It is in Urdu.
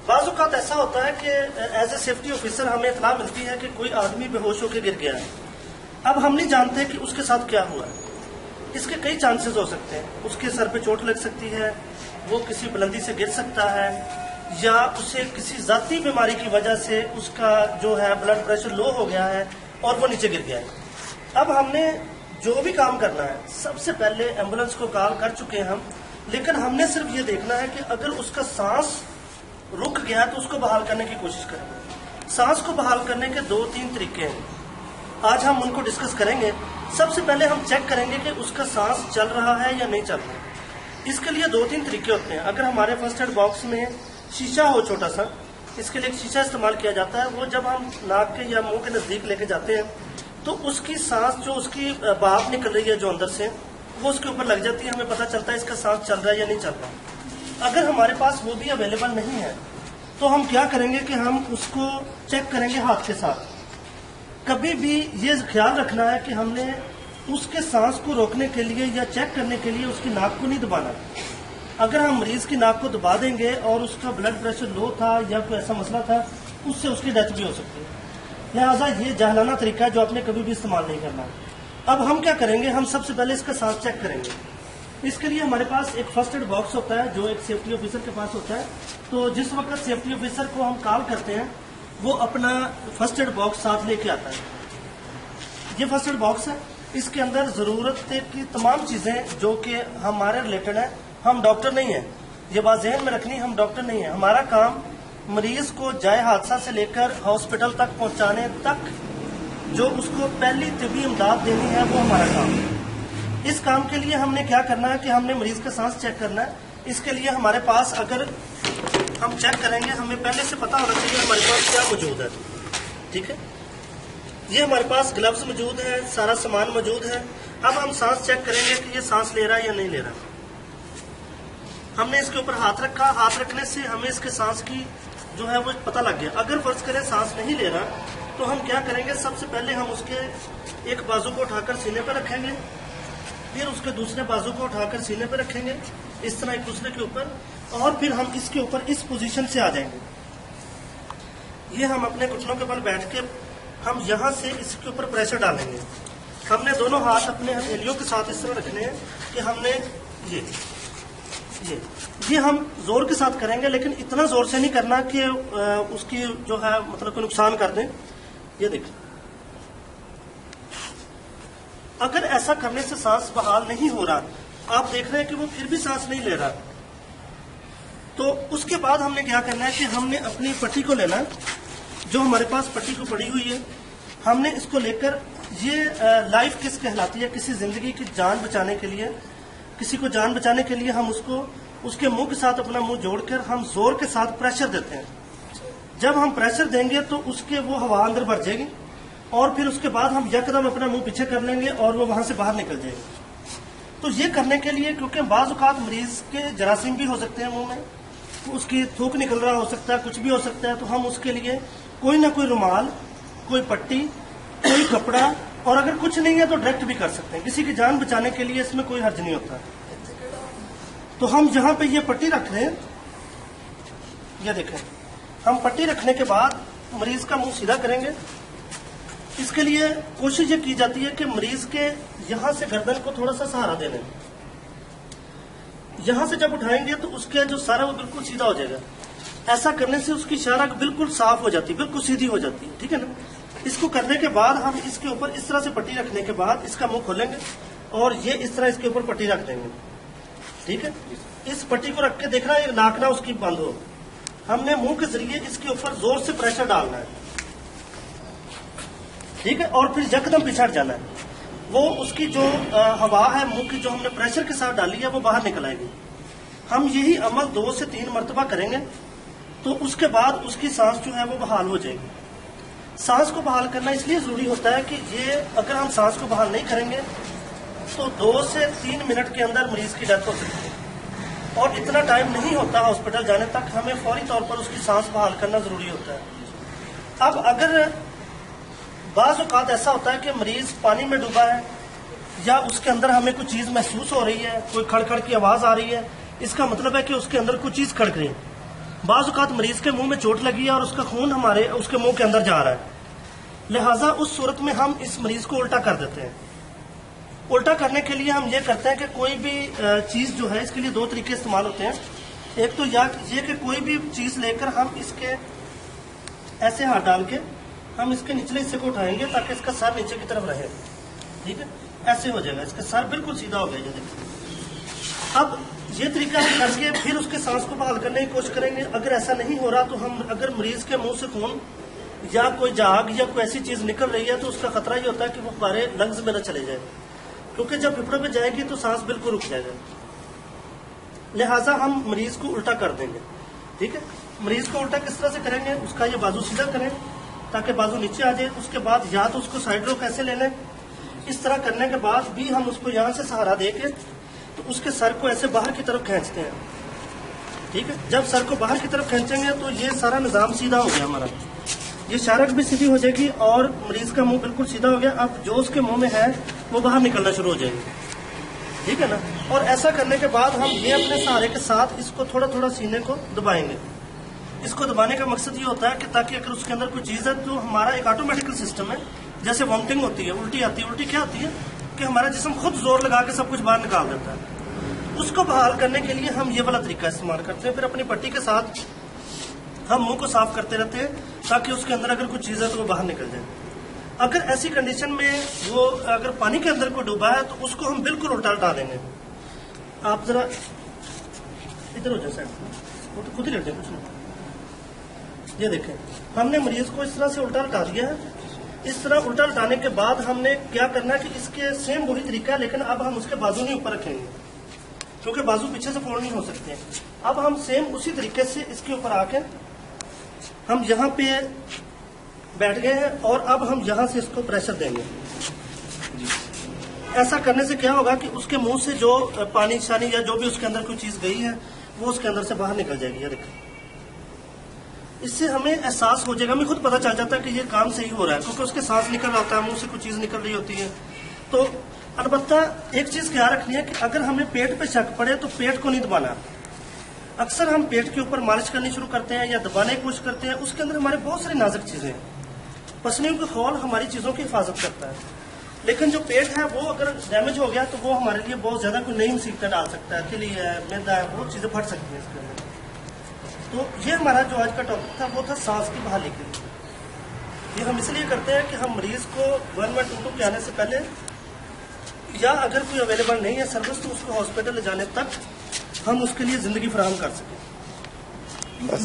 بعض اوقات ایسا ہوتا ہے کہ ایز اے سیفٹی آفیسر ہمیں اطلاع ملتی ہے کہ کوئی آدمی بے ہوش ہو کے گر گیا ہے. اب ہم نہیں جانتے کہ اس کے ساتھ کیا ہوا ہے. اس کے کئی چانسز ہو سکتے ہیں. اس کے سر پہ چوٹ لگ سکتی ہے, وہ کسی بلندی سے گر سکتا ہے, یا اسے کسی ذاتی بیماری کی وجہ سے اس کا جو ہے بلڈ پریشر لو ہو گیا ہے اور وہ نیچے گر گیا ہے. اب ہم نے جو بھی کام کرنا ہے, سب سے پہلے ایمبولینس کو کال کر چکے ہیں ہم, لیکن ہم نے صرف یہ دیکھنا ہے کہ اگر اس کا سانس رک گیا تو اس کو بحال کرنے کی کوشش کریں. سانس کو بحال کرنے کے 2-3 طریقے ہیں. آج ہم ان کو ڈسکس کریں گے. سب سے پہلے ہم چیک کریں گے کہ اس کا سانس چل رہا ہے یا نہیں چل رہا. اس کے لیے 2-3 طریقے ہوتے ہیں. اگر ہمارے فرسٹ ایڈ باکس میں شیشہ ہو چھوٹا سا, اس کے لیے ایک شیشہ استعمال کیا جاتا ہے. وہ جب ہم ناک کے یا منہ کے نزدیک لے کے جاتے ہیں تو اس کی سانس جو اس کی بھاپ نکل رہی ہے جو اندر سے, وہ اس کے اوپر لگ جاتی ہے. ہمیں پتہ چلتا ہے اس کا سانس چل رہا ہے یا نہیں چل رہا. اگر ہمارے پاس وہ بھی اویلیبل نہیں ہے تو ہم کیا کریں گے کہ ہم اس کو چیک کریں گے ہاتھ کے ساتھ. کبھی بھی یہ خیال رکھنا ہے کہ ہم نے اس کے سانس کو روکنے کے لیے یا چیک کرنے کے لیے اس کی ناک کو نہیں دبانا. اگر ہم مریض کی ناک کو دبا دیں گے اور اس کا بلڈ پریشر لو تھا یا کوئی ایسا مسئلہ تھا, اس سے اس کی ڈیتھ بھی ہو سکتی ہے. لہٰذا یہ جاہلانہ طریقہ ہے جو آپ نے کبھی بھی استعمال نہیں کرنا. اب ہم کیا کریں گے, ہم سب سے پہلے اس کا سانس چیک کریں گے. اس کے لیے ہمارے پاس ایک فرسٹ ایڈ باکس ہوتا ہے جو ایک سیفٹی آفیسر کے پاس ہوتا ہے. تو جس وقت سیفٹی آفیسر کو ہم کال کرتے ہیں وہ اپنا فرسٹ ایڈ باکس ساتھ لے کے آتا ہے. یہ فرسٹ ایڈ باکس ہے, اس کے اندر ضرورت کی تمام چیزیں جو کہ ہمارے ریلیٹڈ ہیں. ہم ڈاکٹر نہیں ہیں, یہ بات ذہن میں رکھنی, ہم ڈاکٹر نہیں ہیں. ہمارا کام مریض کو جائے حادثہ سے لے کر ہاسپٹل تک پہنچانے تک جو اس کو پہلی طبی امداد دینی ہے وہ ہمارا کام ہے. اس کام کے لیے ہم نے کیا کرنا ہے کہ ہم نے مریض کا سانس چیک کرنا ہے. اس کے لیے ہمارے پاس اگر ہم چیک کریں گے, ہمیں پہلے سے پتا ہونا چاہیے ہمارے پاس کیا موجود ہے. ٹھیک ہے, یہ ہمارے پاس گلوز موجود ہے, سارا سامان موجود ہے. اب ہم سانس چیک کریں گے کہ یہ سانس لے رہا ہے یا نہیں لے رہا. ہم نے اس کے اوپر ہاتھ رکھا, ہاتھ رکھنے سے ہمیں اس کے سانس کی جو ہے وہ پتہ لگ گیا. اگر فرض کریں سانس نہیں لے رہا تو ہم کیا کریں گے, سب سے پہلے ہم اس کے ایک بازو کو اٹھا کر سینے پہ رکھیں گے, پھر اس کے دوسرے بازو کو اٹھا کر سینے پہ رکھیں گے, اس طرح ایک دوسرے کے اوپر, اور پھر ہم اس کے اوپر اس پوزیشن سے آ جائیں گے. یہ ہم اپنے گھٹنوں کے بل بیٹھ کے ہم یہاں سے اس کے اوپر پریشر ڈالیں گے. ہم نے دونوں ہاتھ اپنے ہتھیلیوں کے ساتھ اس طرح رکھنے ہیں کہ ہم نے یہ ہم زور کے ساتھ کریں گے, لیکن اتنا زور سے نہیں کرنا کہ اس کی جو ہے مطلب کوئی نقصان کر دیں. یہ دیکھیں, اگر ایسا کرنے سے سانس بحال نہیں ہو رہا, آپ دیکھ رہے ہیں کہ وہ پھر بھی سانس نہیں لے رہا, تو اس کے بعد ہم نے کیا کرنا ہے کہ ہم نے اپنی پٹی کو لینا, جو ہمارے پاس پٹی کو پڑی ہوئی ہے, ہم نے اس کو لے کر, یہ لائف کس کہلاتی ہے, کسی زندگی کی جان بچانے کے لیے, کسی کو جان بچانے کے لیے ہم اس کو اس کے منہ کے ساتھ اپنا منہ جوڑ کر ہم زور کے ساتھ پریشر دیتے ہیں. جب ہم پریشر دیں گے تو اس کے وہ ہوا اندر بھر جائے گی, اور پھر اس کے بعد ہم یکدم اپنا منہ پیچھے کر لیں گے اور وہ وہاں سے باہر نکل جائے گی. تو یہ کرنے کے لیے, کیونکہ بعض اوقات مریض کے جراثیم بھی ہو سکتے ہیں منہ میں, اس کی تھوک نکل رہا ہو سکتا ہے, کچھ بھی ہو سکتا ہے, تو ہم اس کے لیے کوئی نہ کوئی رومال, کوئی پٹی, کوئی کپڑا, اور اگر کچھ نہیں ہے تو ڈائریکٹ بھی کر سکتے ہیں. کسی کی جان بچانے کے لیے اس میں کوئی حرج نہیں ہوتا. تو ہم جہاں پہ یہ پٹی رکھ رہے ہیں, یہ دیکھیں, ہم پٹی رکھنے کے بعد مریض کا منہ سیدھا کریں گے. اس کے لیے کوشش یہ کی جاتی ہے کہ مریض کے یہاں سے گردن کو تھوڑا سا سہارا دے لیں. یہاں سے جب اٹھائیں گے تو اس کے جو سارا وہ بالکل سیدھا ہو جائے گا. ایسا کرنے سے اس کی شارہ بالکل صاف ہو جاتی ہے, بالکل سیدھی ہو جاتی ہے. ٹھیک ہے نا. اس کو کرنے کے بعد ہم اس کے اوپر اس طرح سے پٹی رکھنے کے بعد اس کا منہ کھولیں گے اور یہ اس طرح اس کے اوپر پٹی رکھ دیں گے. ٹھیک ہے. اس پٹی کو رکھ کے دیکھنا یہ ناک نہ اس کی بند ہو. ہم نے منہ کے ذریعے اس کے اوپر زور سے پریشر ڈالنا ہے. ٹھیک ہے. اور پھر یکدم پیچھے جانا ہے. وہ اس کی جو ہوا ہے منہ کی جو ہم نے پریشر کے ساتھ ڈالی ہے وہ باہر نکل آئے گی. ہم یہی عمل 2 سے 3 مرتبہ کریں گے تو اس کے بعد اس کی سانس جو ہے وہ بحال ہو جائے گی. سانس کو بحال کرنا اس لیے ضروری ہوتا ہے کہ یہ اگر ہم سانس کو بحال نہیں کریں گے تو 2 سے 3 منٹ کے اندر مریض کی ڈیتھ ہو سکتی ہے, اور اتنا ٹائم نہیں ہوتا ہاسپٹل جانے تک. ہمیں فوری طور پر اس کی سانس بحال کرنا ضروری ہوتا ہے. اب اگر بعض اوقات ایسا ہوتا ہے کہ مریض پانی میں ڈوبا ہے یا اس کے اندر ہمیں کوئی چیز محسوس ہو رہی ہے, کوئی کھڑ کھڑ کی آواز آ رہی ہے, اس کا مطلب ہے کہ اس کے اندر کوئی چیز کھڑک رہی ہے. بعض اوقات مریض کے منہ میں چوٹ لگی ہے اور اس کا خون اس کے منہ کے اندر جا رہا ہے، لہٰذا اس صورت میں ہم اس مریض کو الٹا کر دیتے ہیں۔ الٹا کرنے کے لیے ہم یہ کرتے ہیں کہ کوئی بھی چیز جو ہے، اس کے لیے دو طریقے استعمال ہوتے ہیں۔ ایک تو یہ کہ کوئی بھی چیز لے کر ہم اس کے ایسے ہاتھ ڈال کے ہم اس کے نچلے حصے کو اٹھائیں گے تاکہ اس کا سر نیچے کی طرف رہے، ٹھیک ہے، ایسے ہو جائے گا، اس کا سر بالکل سیدھا ہو گیا یہ دیکھیں۔ اب یہ طریقہ ہم کر کے پھر اس کے سانس کو بحال کرنے کی کوشش کریں گے۔ اگر ایسا نہیں ہو رہا تو ہم اگر مریض کے منہ سے خون یا کوئی جھاگ یا کوئی ایسی چیز نکل رہی ہے تو اس کا خطرہ یہ ہوتا ہے کہ وہ ہمارے لنگز میں نہ چلے جائے، کیونکہ جب پھپھڑے پہ جائے گی تو سانس بالکل رک جائے گا، لہٰذا ہم مریض کو الٹا کر دیں گے، ٹھیک ہے۔ مریض کو الٹا کس طرح سے کریں گے؟ اس کا یہ بازو سیدھا کریں تاکہ بازو نیچے آ جائے، اس کے بعد یا تو اس کو سائڈ روک ایسے لے لیں، اس طرح کرنے کے بعد بھی ہم اس کو یہاں سے سہارا دے کے تو اس کے سر کو ایسے باہر کی طرف کھینچتے ہیں، ٹھیک ہے۔ جب سر کو باہر کی طرف کھینچیں گے تو یہ سارا نظام سیدھا ہو گیا ہمارا، یہ شارک بھی سیدھی ہو جائے گی اور مریض کا منہ بالکل سیدھا ہو گیا۔ اب جو اس کے منہ میں ہے وہ باہر نکلنا شروع ہو جائے گی، ٹھیک ہے نا۔ اور ایسا کرنے کے بعد ہم یہ اپنے سہارے کے ساتھ اس کو تھوڑا تھوڑا سینے کو دبائیں گے۔ اس کو دبانے کا مقصد یہ ہوتا ہے کہ تاکہ اگر اس کے اندر کوئی چیز ہے تو ہمارا ایک آٹومیٹیکل سسٹم ہے، جیسے وامٹنگ ہوتی ہے، الٹی آتی ہے۔ الٹی کیا ہوتی ہے کہ ہمارا جسم خود زور لگا کے سب کچھ باہر نکال دیتا ہے۔ اس کو بحال کرنے کے لیے ہم یہ والا طریقہ استعمال کرتے ہیں، پھر اپنی پٹی کے ساتھ ہم منہ کو صاف کرتے رہتے ہیں تاکہ اس کے اندر اگر کوئی چیز ہے تو وہ باہر نکل جائے۔ اگر ایسی کنڈیشن میں وہ اگر پانی کے اندر کوئی ڈوبا ہے تو اس کو ہم بالکل الٹا الٹا دیں گے۔ آپ ذرا ادھر ہو جائے سائڈ، وہ تو خود ہی لٹ جائے، کچھ نہیں۔ یہ دیکھیں، ہم نے مریض کو اس طرح سے الٹا الٹا دیا ہے۔ اس طرح الٹا الٹانے کے بعد ہم نے کیا کرنا ہے کہ اس کے سیم وہی طریقہ ہے، لیکن اب ہم اس کے بازو نہیں اوپر رکھیں گے کیونکہ بازو پیچھے سے فولڈ نہیں ہو سکتے۔ اب ہم سیم اسی طریقے سے اس کے اوپر آ کے ہم یہاں پہ بیٹھ گئے ہیں اور اب ہم یہاں سے اس کو پریشر دیں گے۔ ایسا کرنے سے کیا ہوگا کہ اس کے منہ سے جو پانی شانی یا جو بھی اس کے اندر کوئی چیز گئی ہے وہ اس کے اندر سے باہر نکل جائے گی۔ یہ دیکھیں، اس سے ہمیں احساس ہو جائے گا، ہمیں خود پتہ چل جاتا ہے کہ یہ کام صحیح ہو رہا ہے، کیونکہ اس کے سانس نکل رہا ہوتا ہے، منہ سے کوئی چیز نکل رہی ہوتی ہے۔ تو البتہ ایک چیز خیال رکھنی ہے کہ اگر ہمیں پیٹ پہ شک پڑے تو پیٹ کو نہیں دبانا۔ اکثر ہم پیٹ کے اوپر مالش کرنی شروع کرتے ہیں یا دبانے کی کوشش کرتے ہیں، اس کے اندر ہمارے بہت ساری نازک چیزیں ہیں۔ پسلیوں کا خول ہماری چیزوں کی حفاظت کرتا ہے، لیکن جو پیٹ ہے وہ اگر ڈیمیج ہو گیا تو وہ ہمارے لیے بہت زیادہ کوئی نئی مصیبتیں ڈال سکتا ہے، تلی ہے، میدا ہے، بہت چیزیں پھٹ سکتی ہیں اس کے اندر۔ تو یہ ہمارا جو آج کا ٹاپک تھا وہ تھا سانس کی بحالی کے لیے۔ یہ ہم اس لیے کرتے ہیں کہ ہم مریض کو 1122 کے آنے سے پہلے یا اگر کوئی اویلیبل نہیں ہے سروس تو اس کو ہاسپٹل لے جانے تک ہم اس کے لیے زندگی فراہم کر سکیں۔